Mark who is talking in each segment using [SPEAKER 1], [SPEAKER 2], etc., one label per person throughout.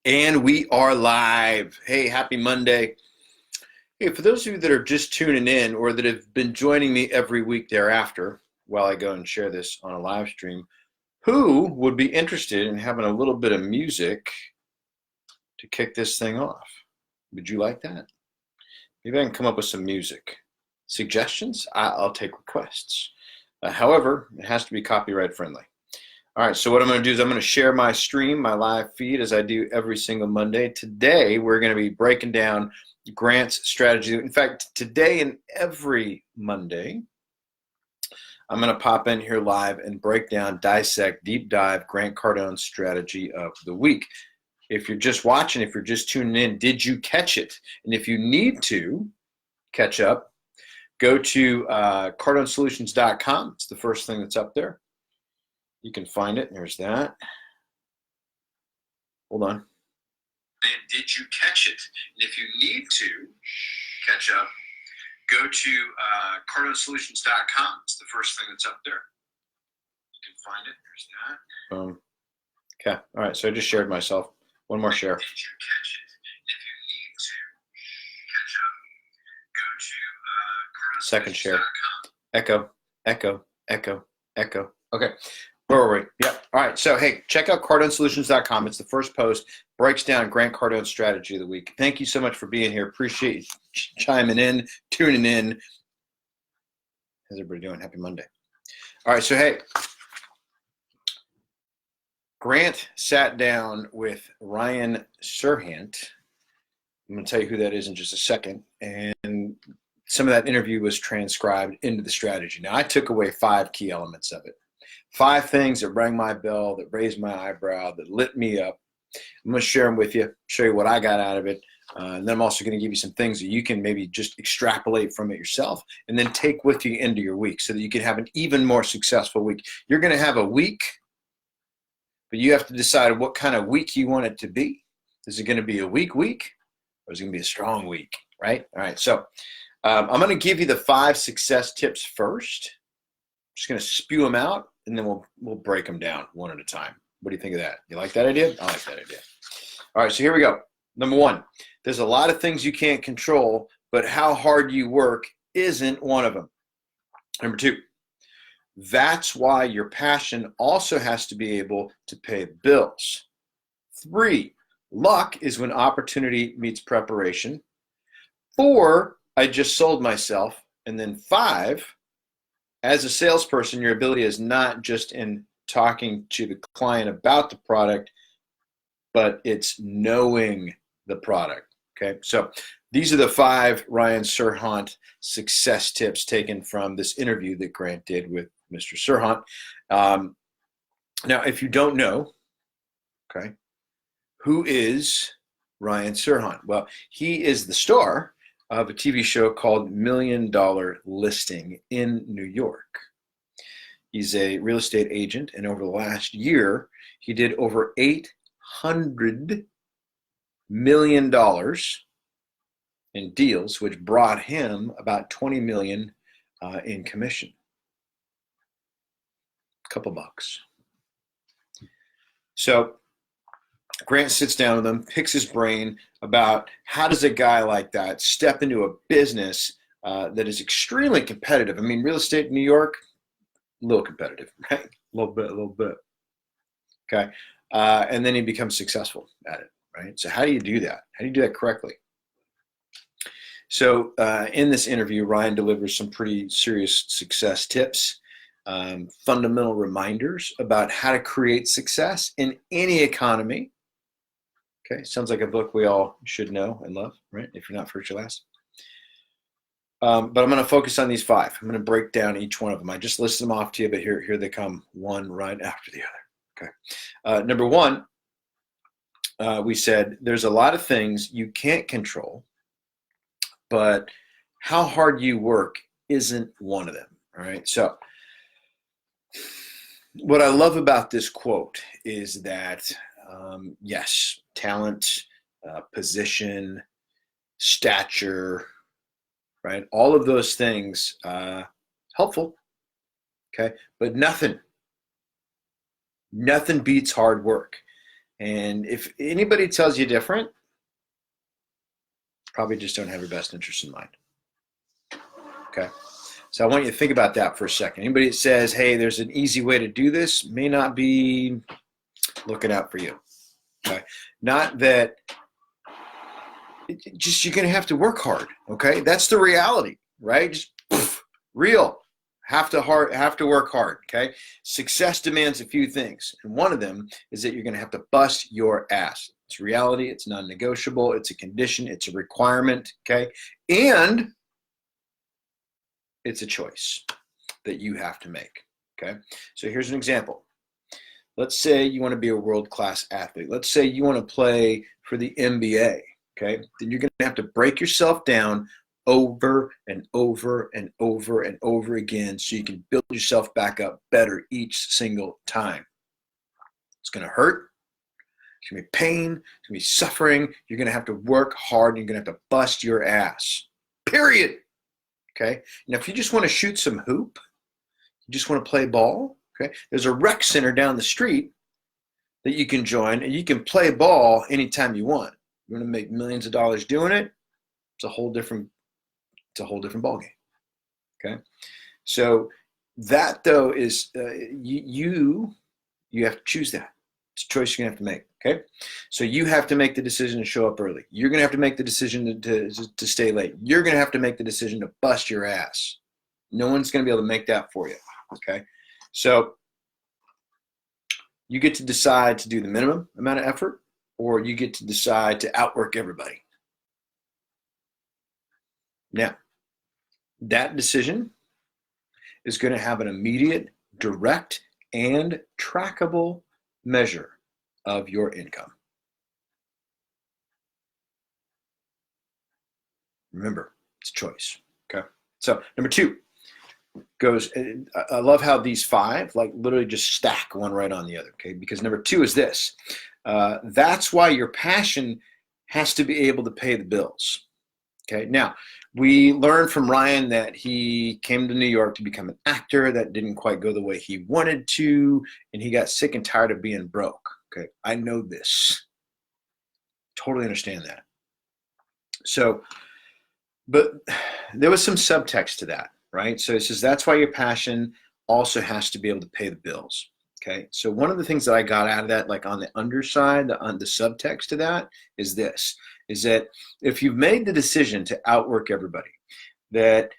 [SPEAKER 1] And we are live. Hey, happy Monday. Hey, for those of you that are just tuning in or that have been joining me every week thereafter while I go and share this on a live stream, who would be interested in having a little bit of music to kick this thing off? Would you like that? Maybe I can come up with some music. Suggestions? I'll take requests. However, it has to be copyright friendly. All right, so what I'm going to do is I'm going to share my stream, my live feed, as I do every single Monday. Today, we're going to be breaking down Grant's strategy. In fact, today and every Monday, I'm going to pop in here live and break down, dissect, deep dive Grant Cardone's strategy of the week. If you're just watching, if you're just tuning in, did you catch it? And if you need to catch up, go to cardonesolutions.com. It's the first thing that's up there. You can find it. There's that. Hold on. And did you catch it? And if you need to catch up, go to cardonesolutions.com. It's the first thing that's up there. You can find it. There's that. Okay. All right. So I just shared myself. One more share. Did you catch it? If you need to catch up, go to cardonesolutions.com. Second share. Echo, echo, echo, echo. Okay. Where were we? Yep. All right. So, hey, check out CardoneSolutions.com. It's the first post. Breaks down Grant Cardone's strategy of the week. Thank you so much for being here. Appreciate you chiming in, tuning in. How's everybody doing? Happy Monday. All right. So, hey, Grant sat down with Ryan Serhant. I'm going to tell you who that is in just a second. And some of that interview was transcribed into the strategy. Now, I took away 5 key elements of it. 5 things that rang my bell, that raised my eyebrow, that lit me up. I'm going to share them with you, show you what I got out of it. And then I'm also going to give you some things that you can maybe just extrapolate from it yourself and then take with you into your week so that you can have an even more successful week. You're going to have a week, but you have to decide what kind of week you want it to be. Is it going to be a weak week or is it going to be a strong week, right? All right, so I'm going to give you the 5 success tips first. I'm just going to spew them out, and then we'll break them down one at a time. What do you think of that? You like that idea? I like that idea. All right, so here we go. Number 1, there's a lot of things you can't control, but how hard you work isn't one of them. Number 2, that's why your passion also has to be able to pay bills. 3, luck is when opportunity meets preparation. 4, I just sold myself. And then 5, as a salesperson, your ability is not just in talking to the client about the product, but it's knowing the product. Okay, so these are the 5 Ryan Serhant success tips taken from this interview that Grant did with Mr. Serhant. Now, if you don't know, okay, who is Ryan Serhant? Well, he is the star of a TV show called $1 Million Listing in New York. He's a real estate agent, and over the last year, he did over $800 million in deals, which brought him about $20 million in commission. A couple bucks. So Grant sits down with him, picks his brain about how does a guy like that step into a business that is extremely competitive. I mean, real estate in New York, a little competitive, right? A little bit. Okay. And then he becomes successful at it, right? So how do you do that? How do you do that correctly? So in this interview, Ryan delivers some pretty serious success tips, fundamental reminders about how to create success in any economy. Okay, sounds like a book we all should know and love, right? If you're not first, you're last. But I'm going to focus on these 5. I'm going to break down each one of them. I just listed them off to you, but here they come, one right after the other. Okay. Number 1, we said there's a lot of things you can't control, but how hard you work isn't one of them. All right. So what I love about this quote is that, yes, talent, position, stature, right? All of those things, helpful, okay? But nothing beats hard work. And if anybody tells you different, probably just don't have your best interest in mind. Okay? So I want you to think about that for a second. Anybody that says, hey, there's an easy way to do this may not be looking out for you. Okay? Not that, just you're going to have to work hard. Okay? That's the reality, right? Just real. Have to work hard. Okay? Success demands a few things, and one of them is that you're going to have to bust your ass. It's reality. It's non-negotiable. It's a condition. It's a requirement. Okay? And it's a choice that you have to make. Okay? So here's an example. Let's say you want to be a world-class athlete. Let's say you want to play for the NBA. Okay? Then you're going to have to break yourself down over and over and over and over again so you can build yourself back up better each single time. It's going to hurt. It's going to be pain. It's going to be suffering. You're going to have to work hard, and you're going to have to bust your ass. Period. Okay? Now, if you just want to shoot some hoop, you just want to play ball, okay? There's a rec center down the street that you can join, and you can play ball anytime you want. You want to make millions of dollars doing it? It's a whole different ballgame. Okay, so that though is you have to choose that. It's a choice you're gonna have to make. Okay, so you have to make the decision to show up early. You're gonna have to make the decision to stay late. You're gonna have to make the decision to bust your ass. No one's gonna be able to make that for you. Okay, so you get to decide to do the minimum amount of effort, or you get to decide to outwork everybody. Now, that decision is going to have an immediate, direct, and trackable measure of your income. Remember, it's a choice. Okay. So number 2 goes, I love how these 5 like literally just stack one right on the other. Okay. Because number 2 is this. That's why your passion has to be able to pay the bills. Okay. Now, we learned from Ryan that he came to New York to become an actor. That didn't quite go the way he wanted to, and he got sick and tired of being broke. Okay, I know this. Totally understand that. So, but there was some subtext to that, right? So it says that's why your passion also has to be able to pay the bills. Okay, so one of the things that I got out of that, like on the underside, on the subtext to that, is this. Is that if you've made the decision to outwork everybody, that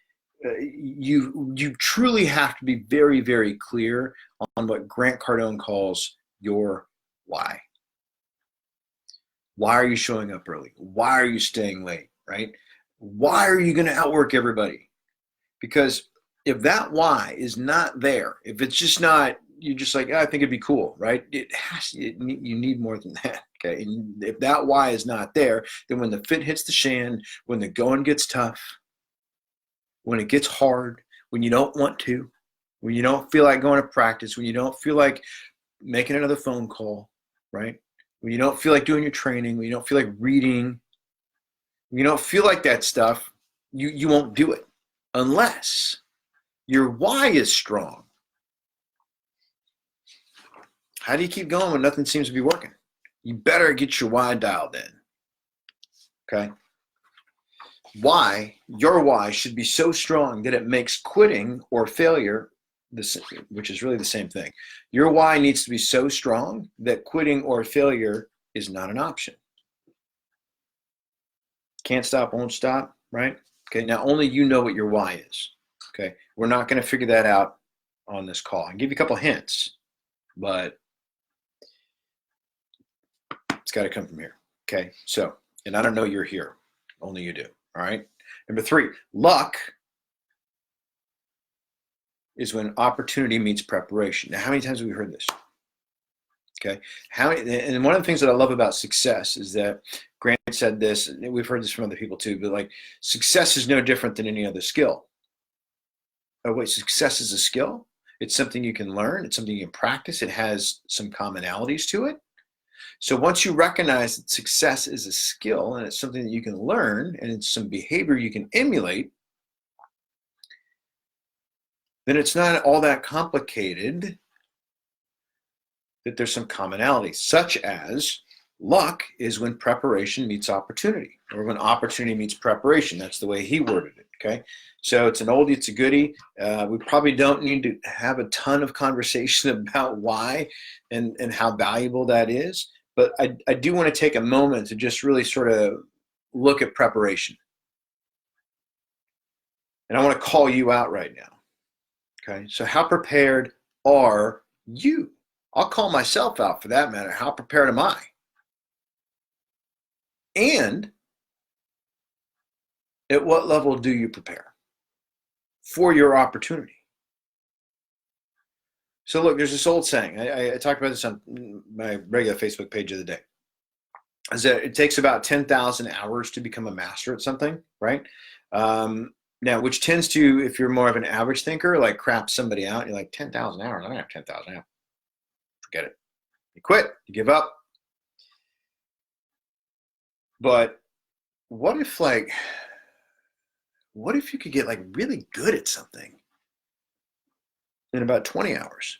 [SPEAKER 1] you truly have to be very, very clear on what Grant Cardone calls your why. Why are you showing up early? Why are you staying late, right? Why are you going to outwork everybody? Because if that why is not there, if it's just not, you're just like, I think it'd be cool, right? You need more than that. Okay, and if that why is not there, then when the fit hits the shan, when the going gets tough, when it gets hard, when you don't want to, when you don't feel like going to practice, when you don't feel like making another phone call, right? When you don't feel like doing your training, when you don't feel like reading, when you don't feel like that stuff, you won't do it unless your why is strong. How do you keep going when nothing seems to be working? You better get your why dialed in. Okay? Why, your why should be so strong that it makes quitting or failure, which is really the same thing. Your why needs to be so strong that quitting or failure is not an option. Can't stop, won't stop, right? Okay, now only you know what your why is. Okay, we're not going to figure that out on this call. I can give you a couple hints, but it's got to come from here. Okay, so, and I don't know you're here. Only you do. All right. Number 3, luck is when opportunity meets preparation. Now, how many times have we heard this? Okay. And one of the things that I love about success is that Grant said this, and we've heard this from other people too, but like success is no different than any other skill. Oh, wait, success is a skill? It's something you can learn. It's something you can practice. It has some commonalities to it. So once you recognize that success is a skill and it's something that you can learn and it's some behavior you can emulate, then it's not all that complicated that there's some commonality, such as luck is when preparation meets opportunity, or when opportunity meets preparation. That's the way he worded it, okay? So it's an oldie, it's a goodie. We probably don't need to have a ton of conversation about why and how valuable that is, but I do want to take a moment to just really sort of look at preparation. And I want to call you out right now, okay? So how prepared are you? I'll call myself out for that matter. How prepared am I? And at what level do you prepare for your opportunity? So look, there's this old saying. I talked about this on my regular Facebook page the other day. Is that it takes about 10,000 hours to become a master at something, right? Now, which tends to, if you're more of an average thinker, like crap somebody out. You're like, 10,000 hours? I don't have 10,000 hours. Forget it. You quit. You give up. But what if you could get like really good at something in about 20 hours?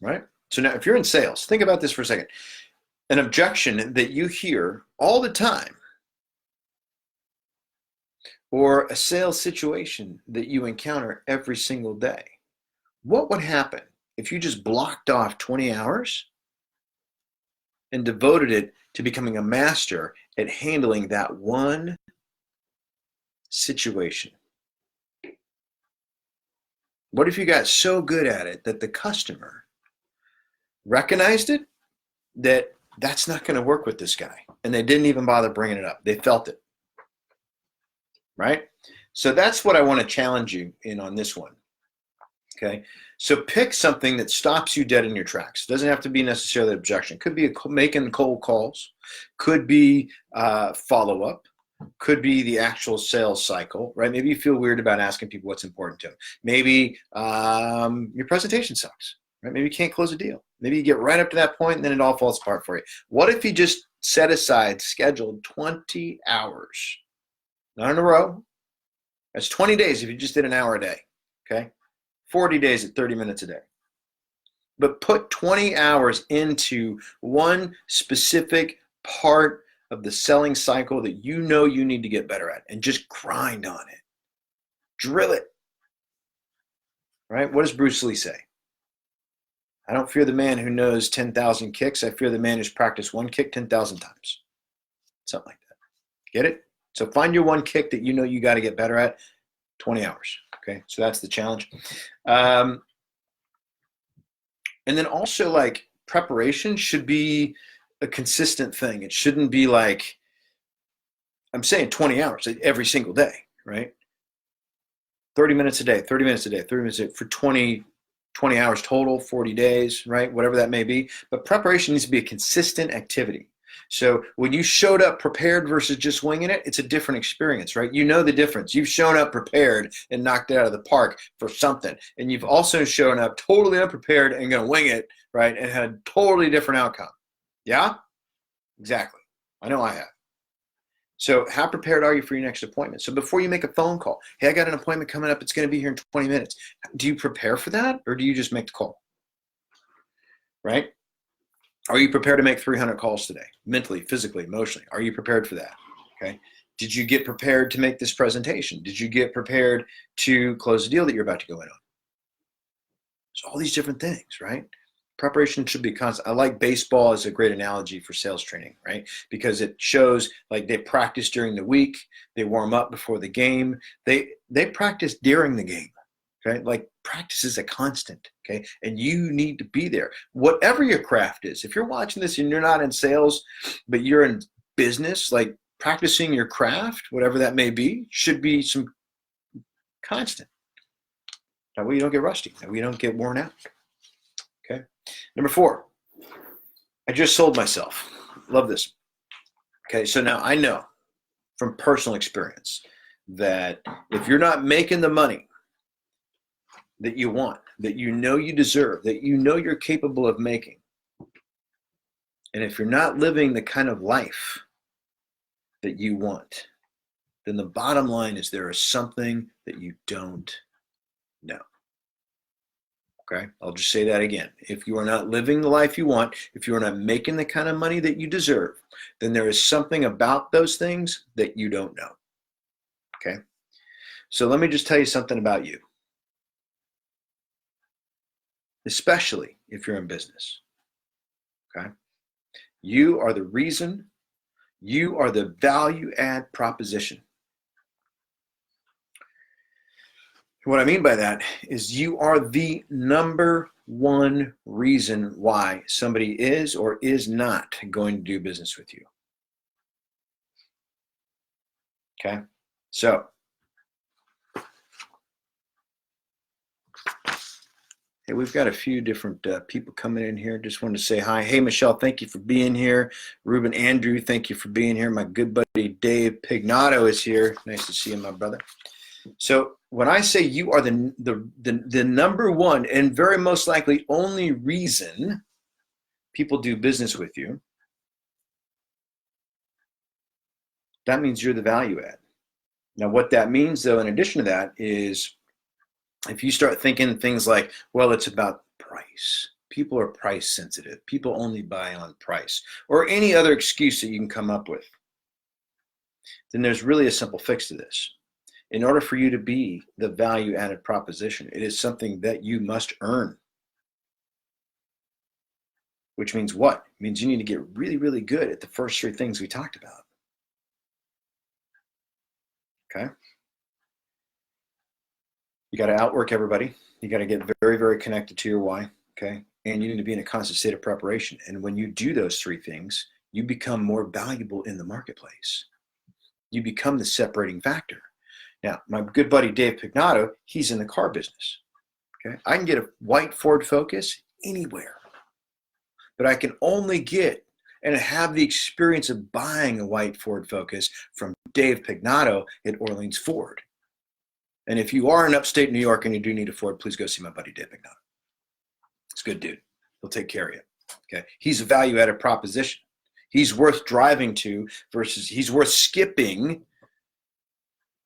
[SPEAKER 1] Right? So now if you're in sales, think about this for a second. An objection that you hear all the time, or a sales situation that you encounter every single day. What would happen if you just blocked off 20 hours and devoted it to becoming a master at handling that one situation? What if you got so good at it that the customer recognized it, that that's not going to work with this guy, and they didn't even bother bringing it up? They felt it, right? So that's what I want to challenge you in on this one, okay? So pick something that stops you dead in your tracks. It doesn't have to be necessarily an objection. Could be making cold calls, could be follow-up, could be the actual sales cycle, right? Maybe you feel weird about asking people what's important to them. Maybe your presentation sucks, right? Maybe you can't close a deal. Maybe you get right up to that point and then it all falls apart for you. What if you just set aside, scheduled 20 hours, not in a row? That's 20 days if you just did an hour a day, okay? 40 days at 30 minutes a day. But put 20 hours into one specific part of the selling cycle that you know you need to get better at, and just grind on it. Drill it. Right? What does Bruce Lee say? I don't fear the man who knows 10,000 kicks. I fear the man who's practiced one kick 10,000 times. Something like that. Get it? So find your one kick that you know you got to get better at. 20 hours. Okay, so that's the challenge. And then also, like, preparation should be a consistent thing. It shouldn't be like, I'm saying 20 hours every single day, right? 30 minutes a day, 30 minutes a day, 30 minutes a day for 20 hours total, 40 days, right? Whatever that may be. But preparation needs to be a consistent activity. So when you showed up prepared versus just winging it, it's a different experience, right? You know the difference. You've shown up prepared and knocked it out of the park for something. And you've also shown up totally unprepared and going to wing it, right? And had a totally different outcome. Yeah? Exactly. I know I have. So how prepared are you for your next appointment? So before you make a phone call, hey, I got an appointment coming up. It's going to be here in 20 minutes. Do you prepare for that, or do you just make the call? Right? Are you prepared to make 300 calls today? Mentally, physically, emotionally. Are you prepared for that? Okay. Did you get prepared to make this presentation? Did you get prepared to close the deal that you're about to go in on? So all these different things, right? Preparation should be constant. I like baseball as a great analogy for sales training, right? Because it shows like they practice during the week, they warm up before the game, they practice during the game. Okay, like practice is a constant, okay? And you need to be there. Whatever your craft is, if you're watching this and you're not in sales, but you're in business, like practicing your craft, whatever that may be, should be some constant. That way you don't get rusty, that way you don't get worn out, okay? Number 4, I just sold myself. Love this. Okay, so now I know from personal experience that if you're not making the money that you want, that you know you deserve, that you know you're capable of making, and if you're not living the kind of life that you want, then the bottom line is there is something that you don't know. Okay, I'll just say that again. If you are not living the life you want, if you are not making the kind of money that you deserve, then there is something about those things that you don't know. Okay, so let me just tell you something about you, especially if you're in business. Okay, you are the reason, you are the value add proposition. What I mean by that is you are the number one reason why somebody is or is not going to do business with you. Okay, so hey, we've got a few different people coming in here. Just wanted to say hi. Hey, Michelle, thank you for being here. Ruben Andrew, thank you for being here. My good buddy Dave Pignato is here. Nice to see you, my brother. So when I say you are the number one and very most likely only reason people do business with you, that means you're the value add. Now, what that means, though, in addition to that, is if you start thinking things like, well, it's about price. People are price sensitive. People only buy on price, or any other excuse that you can come up with, then there's really a simple fix to this. In order for you to be the value added proposition, it is something that you must earn. Which means what? It means you need to get really, really good at the first three things we talked about. Okay? You got to outwork everybody. You got to get very, very connected to your why. Okay? And you need to be in a constant state of preparation. And when you do those three things, you become more valuable in the marketplace. You become the separating factor. Now, my good buddy Dave Pignato, he's in the car business. Okay, I can get a white Ford Focus anywhere, but I can only get and have the experience of buying a white Ford Focus from Dave Pignato at Orleans Ford. And if you are in upstate New York and you do need a Ford, please go see my buddy Dave Pignato. It's a good dude. He'll take care of you. Okay, he's a value-added proposition. He's worth driving to versus he's worth skipping,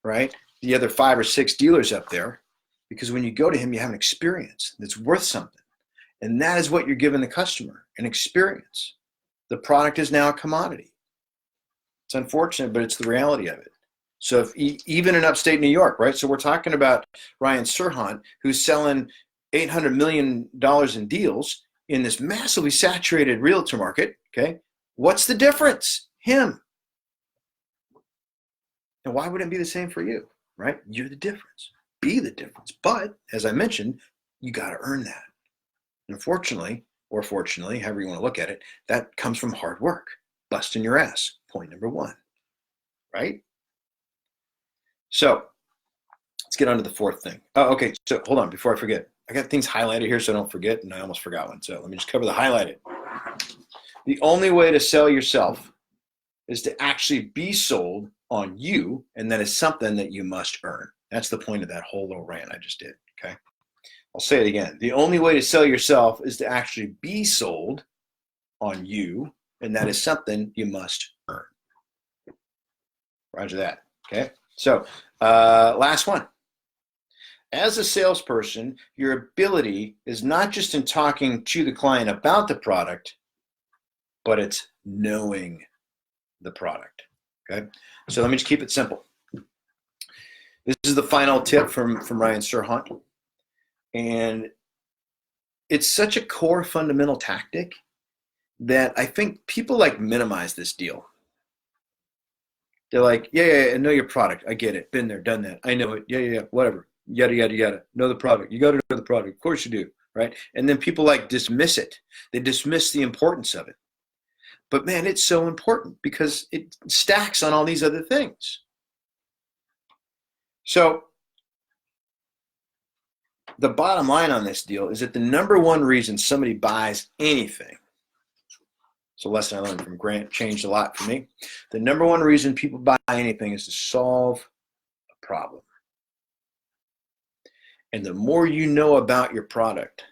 [SPEAKER 1] right? The other 5 or 6 dealers up there, because when you go to him, you have an experience that's worth something. And that is what you're giving the customer, an experience. The product is now a commodity. It's unfortunate, but it's the reality of it. So if even in upstate New York, right? So we're talking about Ryan Serhant, who's selling $800 million in deals in this massively saturated realtor market, okay? What's the difference? Him. And why wouldn't it be the same for you? Right? You're the difference. Be the difference. But as I mentioned, you got to earn that. And unfortunately, or fortunately, however you want to look at it, that comes from hard work, busting your ass. Point number 1. Right? So let's get on to the fourth thing. Oh, okay. So hold on before I forget. I got things highlighted here so I don't forget, and I almost forgot one. So let me just cover the highlighted. The only way to sell yourself is to actually be sold on you, and that is something that you must earn. That's the point of that whole little rant I just did, okay? I'll say it again. The only way to sell yourself is to actually be sold on you, and that is something you must earn. Roger that, okay? So last one. As a salesperson, your ability is not just in talking to the client about the product, but it's knowing the product, okay? So let me just keep it simple. This is the final tip from Ryan Serhant. And it's such a core fundamental tactic that I think people like minimize this deal. They're like, yeah, I know your product. I get it. Been there, done that. I know it. Yeah, whatever. Yada, yada, yada. Know the product. You got to know the product. Of course you do, right? And then people like dismiss it. They dismiss the importance of it. But man, it's so important because it stacks on all these other things. So the bottom line on this deal is that the number one reason somebody buys anything, it's a lesson I learned from Grant, changed a lot for me. The number one reason people buy anything is to solve a problem. And the more you know about your product,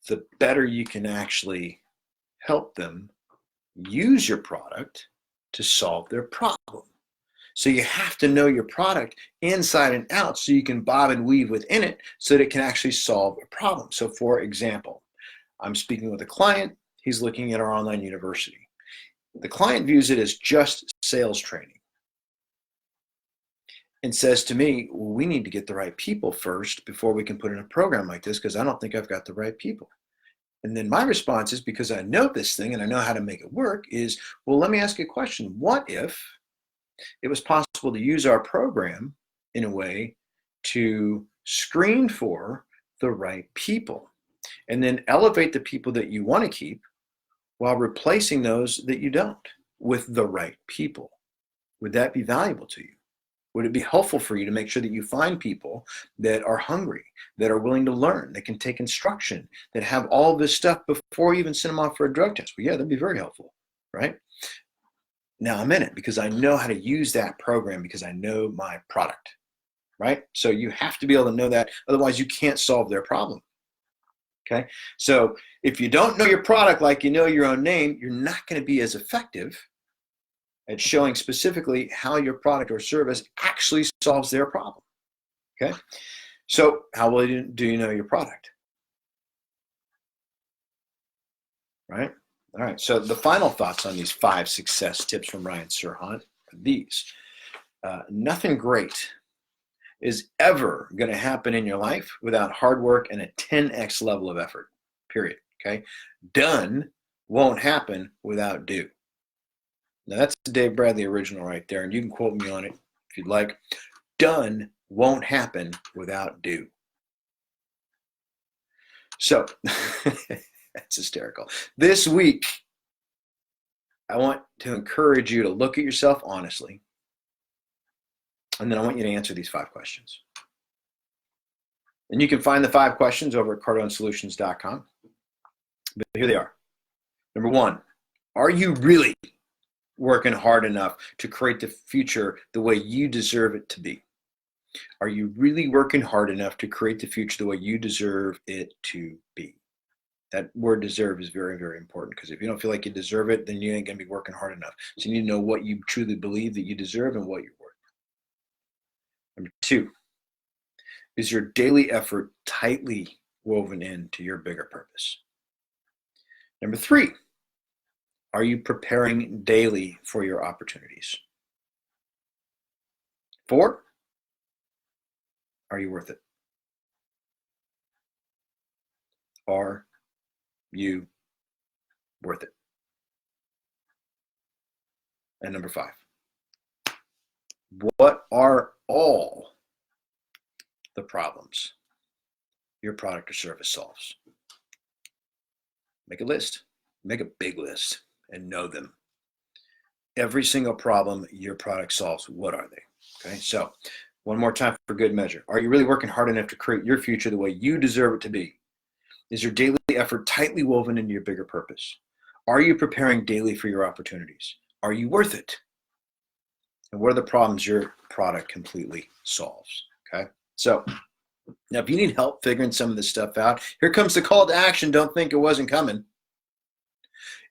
[SPEAKER 1] the better you can actually help them use your product to solve their problem. So you have to know your product inside and out so you can bob and weave within it so that it can actually solve a problem. So for example, I'm speaking with a client. He's looking at our online university. The client views it as just sales training and says to me, well, we need to get the right people first before we can put in a program like this because I don't think I've got the right people. And then my response is, because I know this thing and I know how to make it work, is, well, let me ask you a question. What if it was possible to use our program in a way to screen for the right people and then elevate the people that you want to keep while replacing those that you don't with the right people? Would that be valuable to you? Would it be helpful for you to make sure that you find people that are hungry, that are willing to learn, that can take instruction, that have all this stuff before you even send them off for a drug test? Well, yeah, that'd be very helpful, right? Now I'm in it because I know how to use that program because I know my product, right? So you have to be able to know that. Otherwise, you can't solve their problem. Okay. So if you don't know your product like you know your own name, you're not going to be as effective at showing specifically how your product or service actually solves their problem. Okay. So how well do you know your product? Right. All right. So the final thoughts on these 5 success tips from Ryan Serhant are these. Nothing great is ever going to happen in your life without hard work and a 10x level of effort, period. Okay. Done won't happen without do. Now that's the Dave Bradley original right there, and you can quote me on it if you'd like. Done won't happen without do. So that's hysterical. This week, I want to encourage you to look at yourself honestly, and then I want you to answer these 5 questions. And you can find the 5 questions over at cardonesolutions.com. But here they are. Number 1, are you really working hard enough to create the future the way you deserve it to be? Are you really working hard enough to create the future the way you deserve it to be? That word deserve is very, very important, because if you don't feel like you deserve it, then you ain't going to be working hard enough. So you need to know what you truly believe that you deserve and what you're worth. Number 2, is your daily effort tightly woven into your bigger purpose? Number 3, are you preparing daily for your opportunities? 4, are you worth it? Are you worth it? And number 5, what are all the problems your product or service solves? Make a list. Make a big list and know them. Every single problem your product solves, what are they? Okay, so one more time for good measure. Are you really working hard enough to create your future the way you deserve it to be? Is your daily effort tightly woven into your bigger purpose? Are you preparing daily for your opportunities? Are you worth it? And what are the problems your product completely solves? Okay, so now if you need help figuring some of this stuff out, here comes the call to action. Don't think it wasn't coming.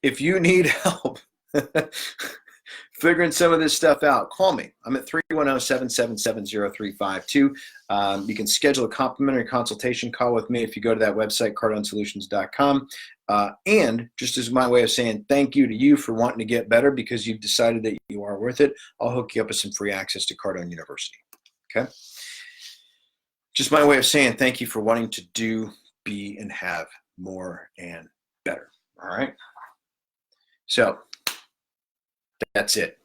[SPEAKER 1] If you need help figuring some of this stuff out, call me. I'm at 310-777-0352. You can schedule a complimentary consultation call with me if you go to that website, cardonesolutions.com. And just as my way of saying thank you to you for wanting to get better because you've decided that you are worth it, I'll hook you up with some free access to Cardone University. Okay? Just my way of saying thank you for wanting to do, be, and have more and better. All right? So that's it.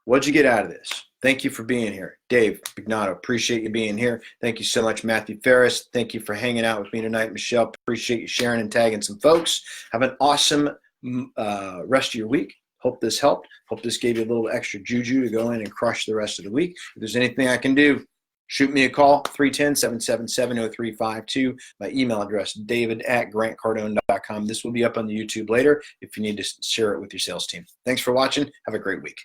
[SPEAKER 1] What'd you get out of this? Thank you for being here. Dave Bignato, appreciate you being here. Thank you so much, Matthew Ferris. Thank you for hanging out with me tonight. Michelle, appreciate you sharing and tagging some folks. Have an awesome rest of your week. Hope this helped. Hope this gave you a little extra juju to go in and crush the rest of the week. If there's anything I can do, shoot me a call, 310-777-0352. My email address, david@grantcardone.com. This will be up on the YouTube later if you need to share it with your sales team. Thanks for watching. Have a great week.